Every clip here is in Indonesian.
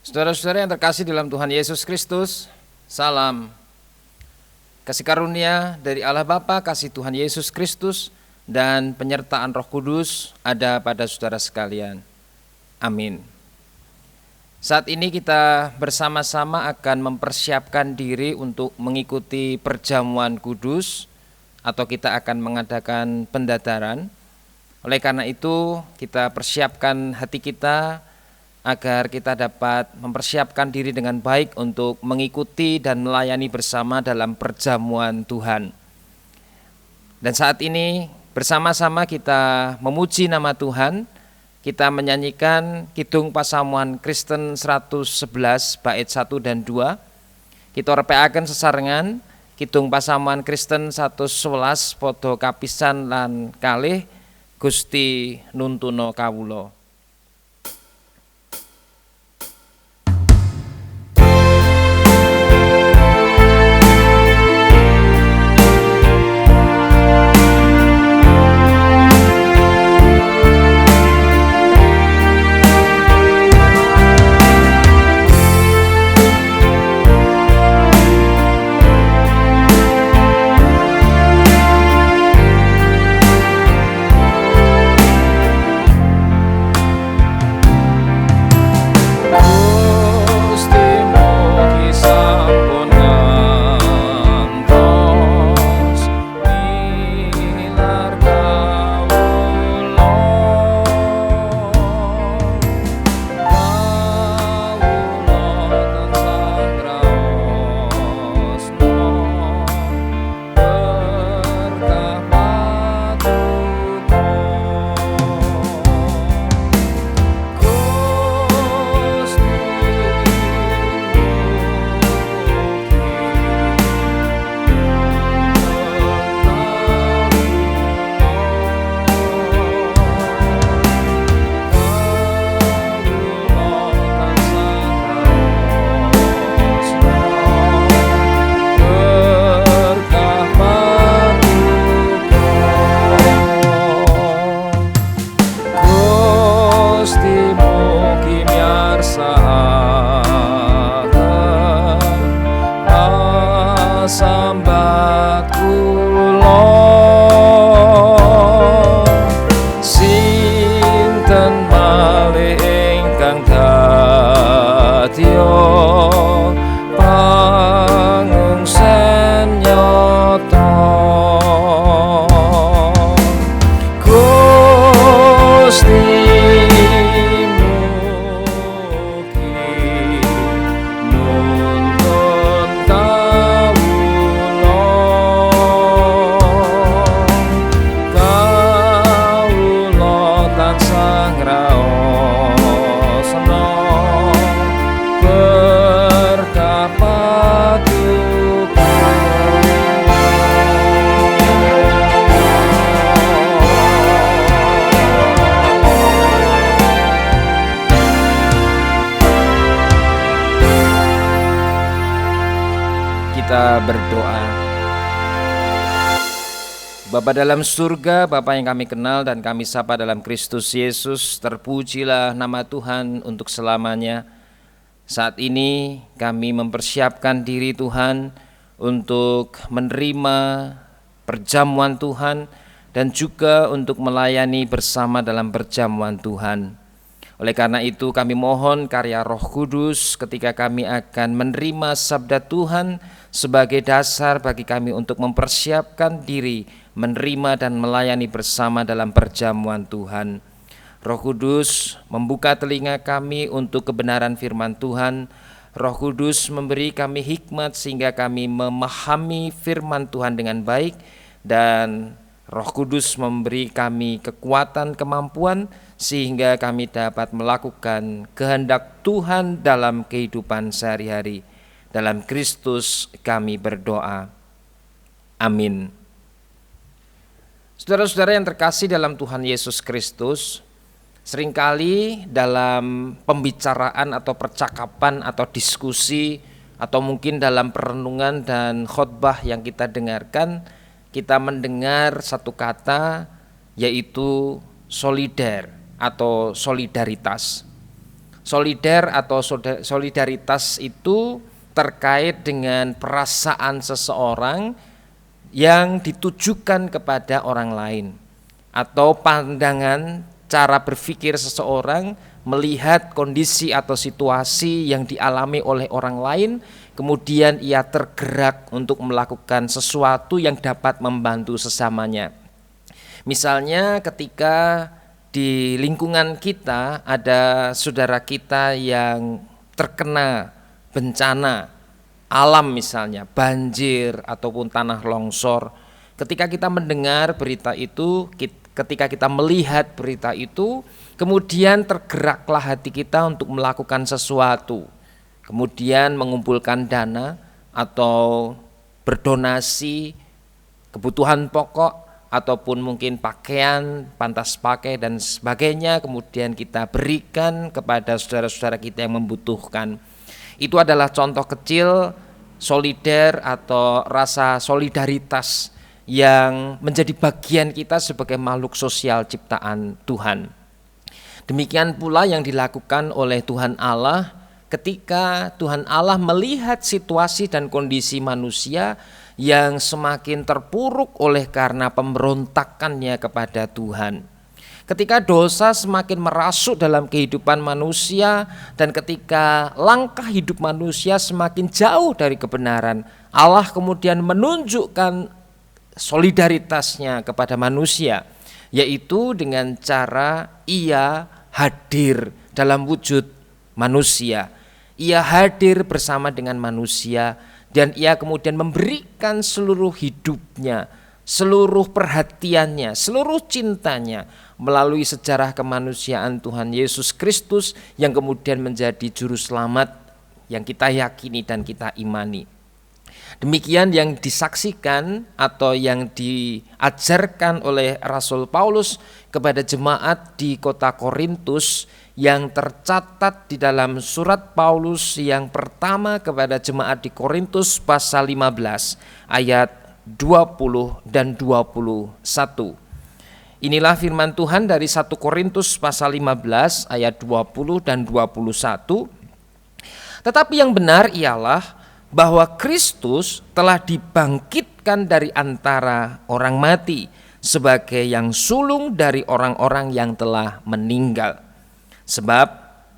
Saudara-saudara yang terkasih dalam Tuhan Yesus Kristus, salam kasih karunia dari Allah Bapa, kasih Tuhan Yesus Kristus, dan penyertaan Roh Kudus ada pada saudara sekalian. Amin. Saat ini kita bersama-sama akan mempersiapkan diri untuk mengikuti perjamuan kudus, atau kita akan mengadakan pendadaran. Oleh karena itu, kita persiapkan hati kita agar kita dapat mempersiapkan diri dengan baik untuk mengikuti dan melayani bersama dalam perjamuan Tuhan. Dan saat ini bersama-sama kita memuji nama Tuhan. Kita menyanyikan Kidung Pasamuan Kristen 111 bait 1 dan 2. Kita repeaken sesarengan Kidung Pasamuan Kristen 111 podo kapisan lan kalih Gusti nuntuno kawula. Kita berdoa. Bapa dalam surga, Bapa yang kami kenal dan kami sapa dalam Kristus Yesus, terpujilah nama Tuhan untuk selamanya. Saat ini kami mempersiapkan diri Tuhan untuk menerima perjamuan Tuhan dan juga untuk melayani bersama dalam perjamuan Tuhan. Oleh karena itu kami mohon karya Roh Kudus ketika kami akan menerima sabda Tuhan sebagai dasar bagi kami untuk mempersiapkan diri menerima dan melayani bersama dalam perjamuan Tuhan. Roh Kudus membuka telinga kami untuk kebenaran firman Tuhan. Roh Kudus memberi kami hikmat sehingga kami memahami firman Tuhan dengan baik, dan Roh Kudus memberi kami kekuatan, kemampuan sehingga kami dapat melakukan kehendak Tuhan dalam kehidupan sehari-hari. Dalam Kristus kami berdoa. Amin. Saudara-saudara yang terkasih dalam Tuhan Yesus Kristus, seringkali dalam pembicaraan atau percakapan atau diskusi atau mungkin dalam perenungan dan khotbah yang kita dengarkan, kita mendengar satu kata, yaitu solider atau solidaritas. Solider atau solidaritas itu terkait dengan perasaan seseorang yang ditujukan kepada orang lain, atau pandangan cara berpikir seseorang melihat kondisi atau situasi yang dialami oleh orang lain, kemudian ia tergerak untuk melakukan sesuatu yang dapat membantu sesamanya. Misalnya ketika di lingkungan kita ada saudara kita yang terkena bencana alam, misalnya banjir ataupun tanah longsor. Ketika kita mendengar berita itu, ketika kita melihat berita itu, kemudian tergeraklah hati kita untuk melakukan sesuatu. Kemudian mengumpulkan dana atau berdonasi kebutuhan pokok ataupun mungkin pakaian, pantas pakai dan sebagainya, kemudian kita berikan kepada saudara-saudara kita yang membutuhkan. Itu adalah contoh kecil solider atau rasa solidaritas yang menjadi bagian kita sebagai makhluk sosial ciptaan Tuhan. Demikian pula yang dilakukan oleh Tuhan Allah ketika Tuhan Allah melihat situasi dan kondisi manusia yang semakin terpuruk oleh karena pemberontakannya kepada Tuhan. Ketika dosa semakin merasuk dalam kehidupan manusia dan ketika langkah hidup manusia semakin jauh dari kebenaran, Allah kemudian menunjukkan solidaritasnya kepada manusia, yaitu dengan cara ia hadir dalam wujud manusia. Ia hadir bersama dengan manusia dan ia kemudian memberikan seluruh hidupnya, seluruh perhatiannya, seluruh cintanya melalui sejarah kemanusiaan Tuhan Yesus Kristus yang kemudian menjadi juru selamat yang kita yakini dan kita imani. Demikian yang disaksikan atau yang diajarkan oleh Rasul Paulus kepada jemaat di kota Korintus yang tercatat di dalam surat Paulus yang pertama kepada jemaat di Korintus pasal 15 ayat 20 dan 21. Inilah firman Tuhan dari 1 Korintus pasal 15 ayat 20 dan 21. Tetapi yang benar ialah bahwa Kristus telah dibangkitkan dari antara orang mati sebagai yang sulung dari orang-orang yang telah meninggal. Sebab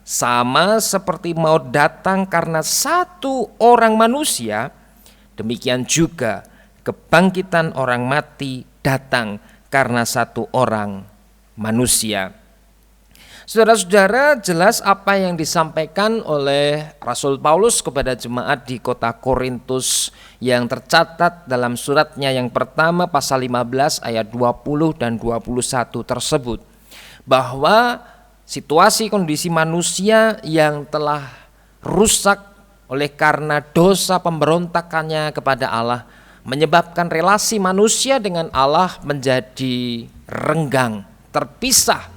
sama seperti maut datang karena satu orang manusia, demikian juga kebangkitan orang mati datang karena satu orang manusia. Saudara-saudara, jelas apa yang disampaikan oleh Rasul Paulus kepada jemaat di kota Korintus yang tercatat dalam suratnya yang pertama pasal 15 ayat 20 dan 21 tersebut, bahwa situasi kondisi manusia yang telah rusak oleh karena dosa pemberontakannya kepada Allah menyebabkan relasi manusia dengan Allah menjadi renggang, terpisah.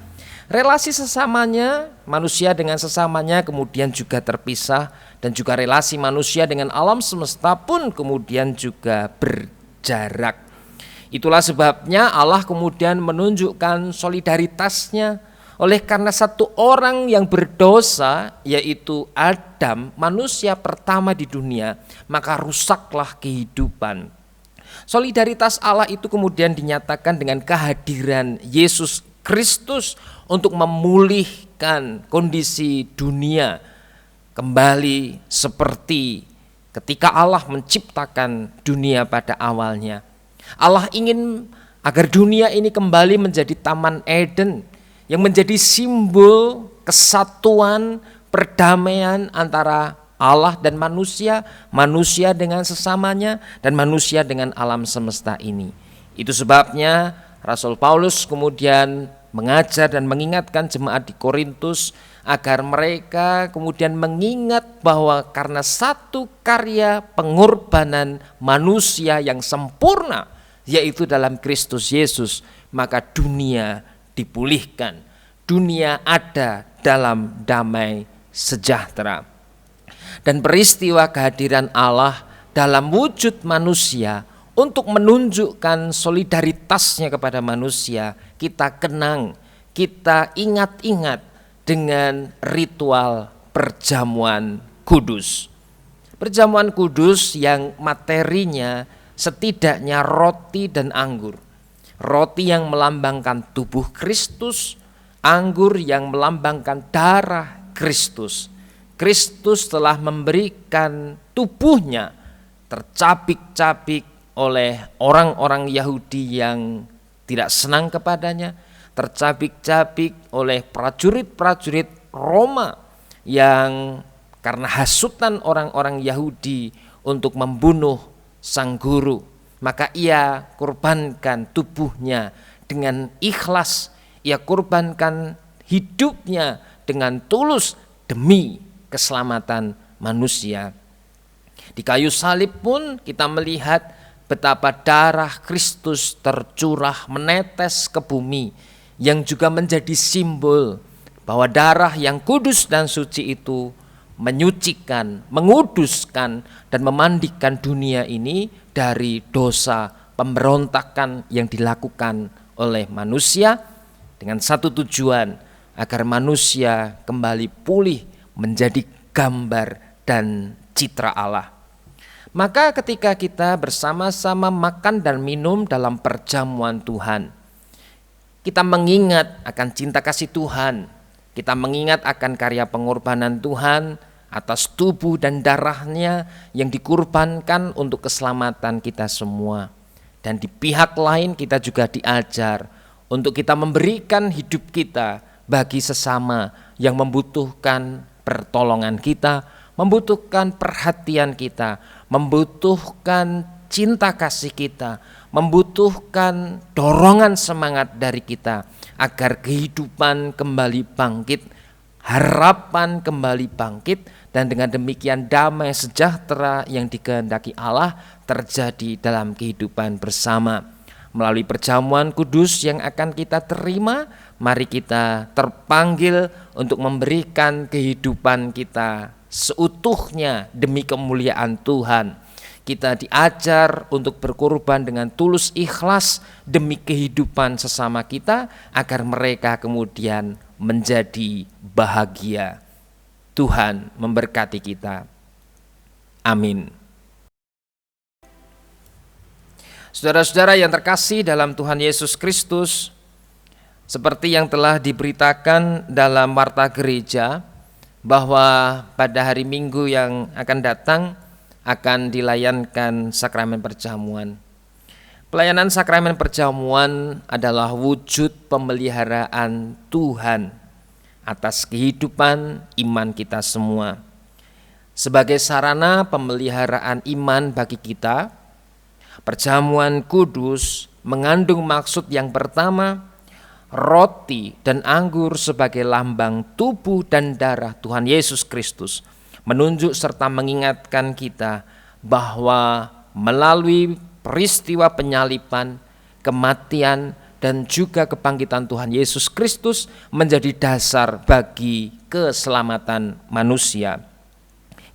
Relasi sesamanya, manusia dengan sesamanya kemudian juga terpisah, dan juga relasi manusia dengan alam semesta pun kemudian juga berjarak. Itulah sebabnya Allah kemudian menunjukkan solidaritasnya oleh karena satu orang yang berdosa, yaitu Adam, manusia pertama di dunia, maka rusaklah kehidupan. Solidaritas Allah itu kemudian dinyatakan dengan kehadiran Yesus Kristus untuk memulihkan kondisi dunia kembali seperti ketika Allah menciptakan dunia pada awalnya. Allah ingin agar dunia ini kembali menjadi Taman Eden yang menjadi simbol kesatuan, perdamaian antara Allah dan manusia, manusia dengan sesamanya, dan manusia dengan alam semesta ini. Itu sebabnya Rasul Paulus kemudian mengajar dan mengingatkan jemaat di Korintus agar mereka kemudian mengingat bahwa karena satu karya pengorbanan manusia yang sempurna, yaitu dalam Kristus Yesus, maka dunia dipulihkan, dunia ada dalam damai sejahtera. Dan peristiwa kehadiran Allah dalam wujud manusia untuk menunjukkan solidaritasnya kepada manusia, kita kenang, kita ingat-ingat dengan ritual perjamuan kudus. Perjamuan kudus yang materinya setidaknya roti dan anggur. Roti yang melambangkan tubuh Kristus, anggur yang melambangkan darah Kristus. Kristus telah memberikan tubuhnya tercabik-cabik oleh orang-orang Yahudi yang tidak senang kepadanya, tercabik-cabik oleh prajurit-prajurit Roma yang karena hasutan orang-orang Yahudi untuk membunuh sang guru, maka ia kurbankan tubuhnya dengan ikhlas, ia kurbankan hidupnya dengan tulus demi keselamatan manusia. Di kayu salib pun kita melihat betapa darah Kristus tercurah menetes ke bumi, yang juga menjadi simbol bahwa darah yang kudus dan suci itu menyucikan, menguduskan dan memandikan dunia ini dari dosa pemberontakan yang dilakukan oleh manusia dengan satu tujuan, agar manusia kembali pulih menjadi gambar dan citra Allah. Maka ketika kita bersama-sama makan dan minum dalam perjamuan Tuhan, kita mengingat akan cinta kasih Tuhan, kita mengingat akan karya pengorbanan Tuhan atas tubuh dan darahnya yang dikurbankan untuk keselamatan kita semua. Dan di pihak lain kita juga diajar untuk kita memberikan hidup kita bagi sesama yang membutuhkan pertolongan kita, membutuhkan perhatian kita, membutuhkan cinta kasih kita, membutuhkan dorongan semangat dari kita agar kehidupan kembali bangkit, harapan kembali bangkit, dan dengan demikian damai sejahtera yang dikehendaki Allah terjadi dalam kehidupan bersama. Melalui perjamuan kudus yang akan kita terima, mari kita terpanggil untuk memberikan kehidupan kita seutuhnya demi kemuliaan Tuhan. Kita diajar untuk berkorban dengan tulus ikhlas demi kehidupan sesama kita, agar mereka kemudian menjadi bahagia. Tuhan memberkati kita. Amin. Saudara-saudara yang terkasih dalam Tuhan Yesus Kristus, seperti yang telah diberitakan dalam warta gereja, bahwa pada hari Minggu yang akan datang akan dilayankan sakramen perjamuan. Pelayanan sakramen perjamuan adalah wujud pemeliharaan Tuhan atas kehidupan iman kita semua. Sebagai sarana pemeliharaan iman bagi kita, perjamuan kudus mengandung maksud yang pertama, roti dan anggur sebagai lambang tubuh dan darah Tuhan Yesus Kristus, menunjuk serta mengingatkan kita bahwa melalui peristiwa penyaliban, kematian, dan juga kebangkitan Tuhan Yesus Kristus menjadi dasar bagi keselamatan manusia.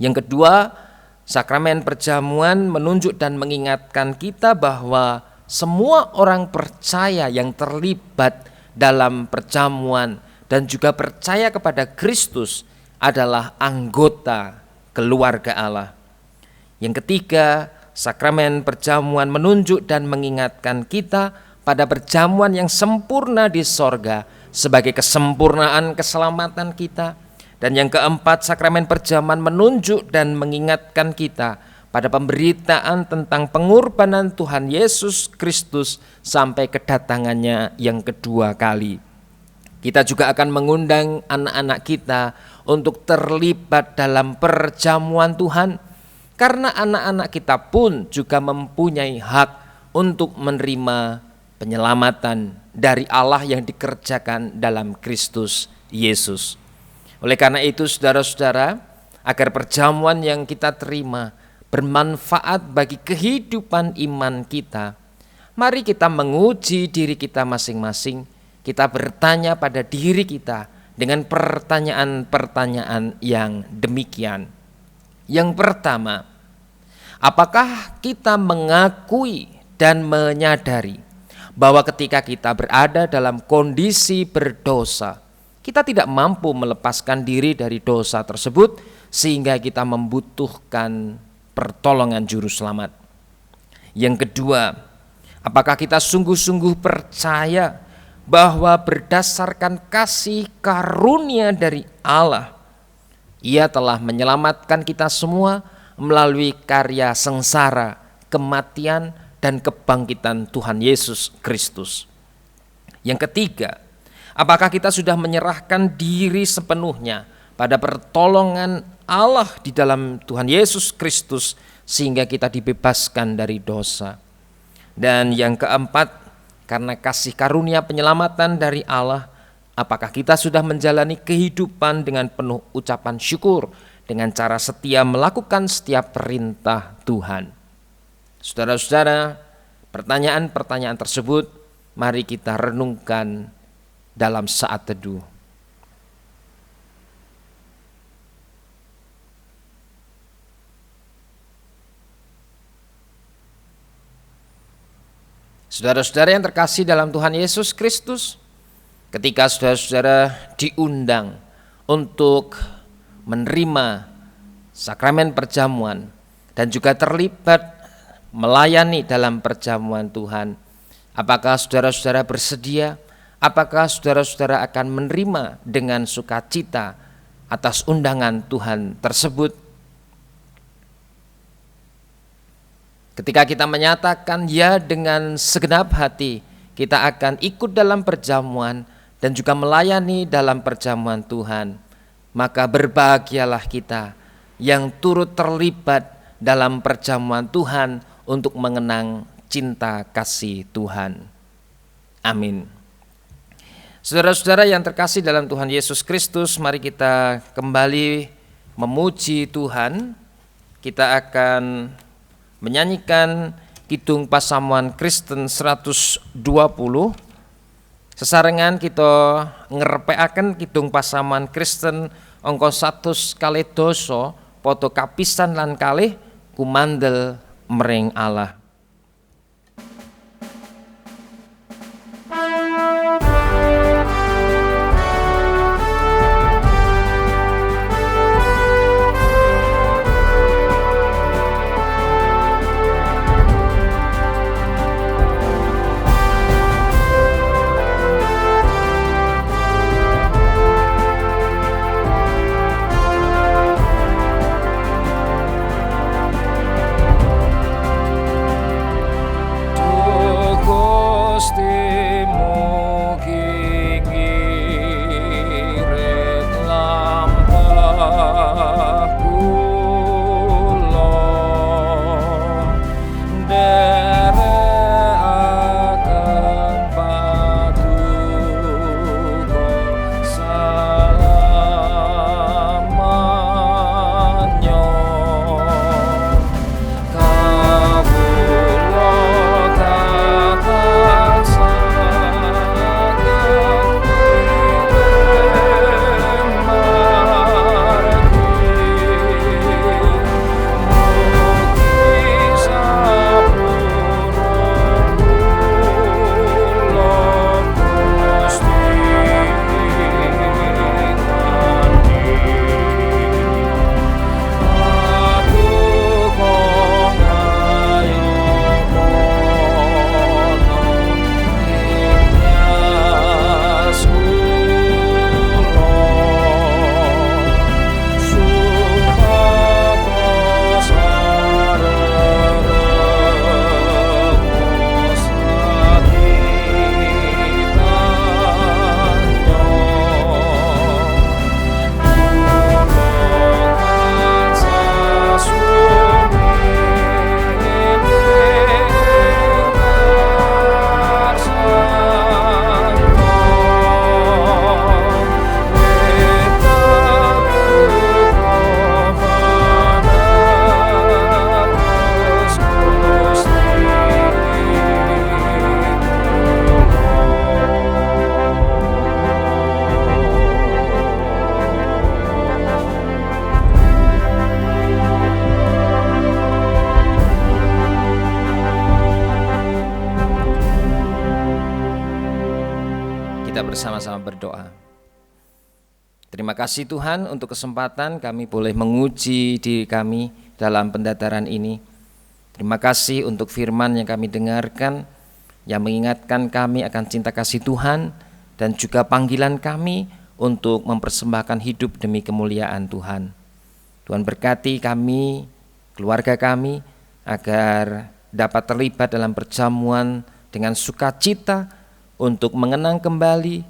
Yang kedua, sakramen perjamuan menunjuk dan mengingatkan kita bahwa semua orang percaya yang terlibat dalam perjamuan dan juga percaya kepada Kristus adalah anggota keluarga Allah. Yang ketiga, sakramen perjamuan menunjuk dan mengingatkan kita pada perjamuan yang sempurna di sorga sebagai kesempurnaan keselamatan kita. Dan yang keempat, sakramen perjamuan menunjuk dan mengingatkan kita pada pemberitaan tentang pengorbanan Tuhan Yesus Kristus sampai kedatangannya yang kedua kali. Kita juga akan mengundang anak-anak kita untuk terlibat dalam perjamuan Tuhan, karena anak-anak kita pun juga mempunyai hak untuk menerima penyelamatan dari Allah yang dikerjakan dalam Kristus Yesus. Oleh karena itu, saudara-saudara, agar perjamuan yang kita terima bermanfaat bagi kehidupan iman kita, mari kita menguji diri kita masing-masing. Kita bertanya pada diri kita dengan pertanyaan-pertanyaan yang demikian. Yang pertama, apakah kita mengakui dan menyadari bahwa ketika kita berada dalam kondisi berdosa, kita tidak mampu melepaskan diri dari dosa tersebut sehingga kita membutuhkan pertolongan juru selamat. Yang kedua, apakah kita sungguh-sungguh percaya bahwa berdasarkan kasih karunia dari Allah, Ia telah menyelamatkan kita semua melalui karya sengsara, kematian, dan kebangkitan Tuhan Yesus Kristus. Yang ketiga, apakah kita sudah menyerahkan diri sepenuhnya pada pertolongan Allah di dalam Tuhan Yesus Kristus sehingga kita dibebaskan dari dosa. Dan yang keempat, karena kasih karunia penyelamatan dari Allah, apakah kita sudah menjalani kehidupan dengan penuh ucapan syukur dengan cara setia melakukan setiap perintah Tuhan. Saudara-saudara, pertanyaan-pertanyaan tersebut mari kita renungkan dalam saat teduh. Saudara-saudara yang terkasih dalam Tuhan Yesus Kristus, ketika saudara-saudara diundang untuk menerima sakramen perjamuan dan juga terlibat melayani dalam perjamuan Tuhan, apakah saudara-saudara bersedia? Apakah saudara-saudara akan menerima dengan sukacita atas undangan Tuhan tersebut? Ketika kita menyatakan ya dengan segenap hati, kita akan ikut dalam perjamuan dan juga melayani dalam perjamuan Tuhan. Maka berbahagialah kita yang turut terlibat dalam perjamuan Tuhan untuk mengenang cinta kasih Tuhan. Amin. Saudara-saudara yang terkasih dalam Tuhan Yesus Kristus, mari kita kembali memuji Tuhan. Kita akan menyanyikan Kidung Pasamuan Kristen 120. Sesarengan kita ngerepekaken Kidung Pasamuan Kristen angka 100 kalih doso pada kapisan lan kalih kumandel mring Allah. Bersama-sama berdoa. Terima kasih Tuhan untuk kesempatan kami boleh menguji diri kami dalam pendataran ini. Terima kasih untuk firman yang kami dengarkan, yang mengingatkan kami akan cinta kasih Tuhan dan juga panggilan kami untuk mempersembahkan hidup demi kemuliaan Tuhan. Tuhan berkati kami, keluarga kami, agar dapat terlibat dalam perjamuan dengan sukacita untuk mengenang kembali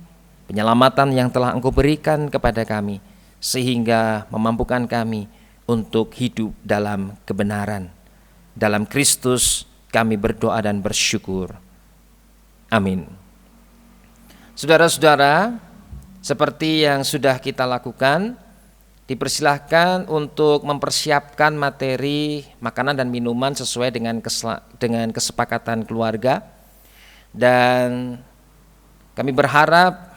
penyelamatan yang telah Engkau berikan kepada kami, sehingga memampukan kami untuk hidup dalam kebenaran. Dalam Kristus kami berdoa dan bersyukur. Amin. Saudara-saudara, seperti yang sudah kita lakukan, dipersilahkan untuk mempersiapkan materi makanan dan minuman sesuai dengan kesepakatan keluarga. Dan kami berharap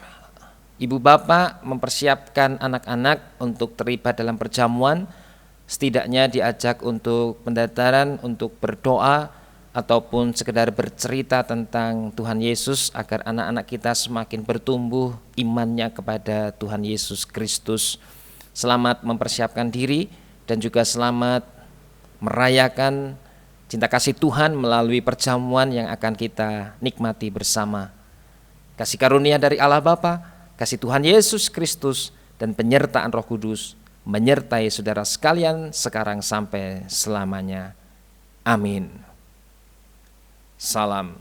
Ibu Bapak mempersiapkan anak-anak untuk terlibat dalam perjamuan, setidaknya diajak untuk pendataran, untuk berdoa, ataupun sekedar bercerita tentang Tuhan Yesus agar anak-anak kita semakin bertumbuh imannya kepada Tuhan Yesus Kristus. Selamat mempersiapkan diri dan juga selamat merayakan cinta kasih Tuhan melalui perjamuan yang akan kita nikmati bersama. Kasih karunia dari Allah Bapa, kasih Tuhan Yesus Kristus, dan penyertaan Roh Kudus menyertai saudara sekalian sekarang sampai selamanya. Amin. Salam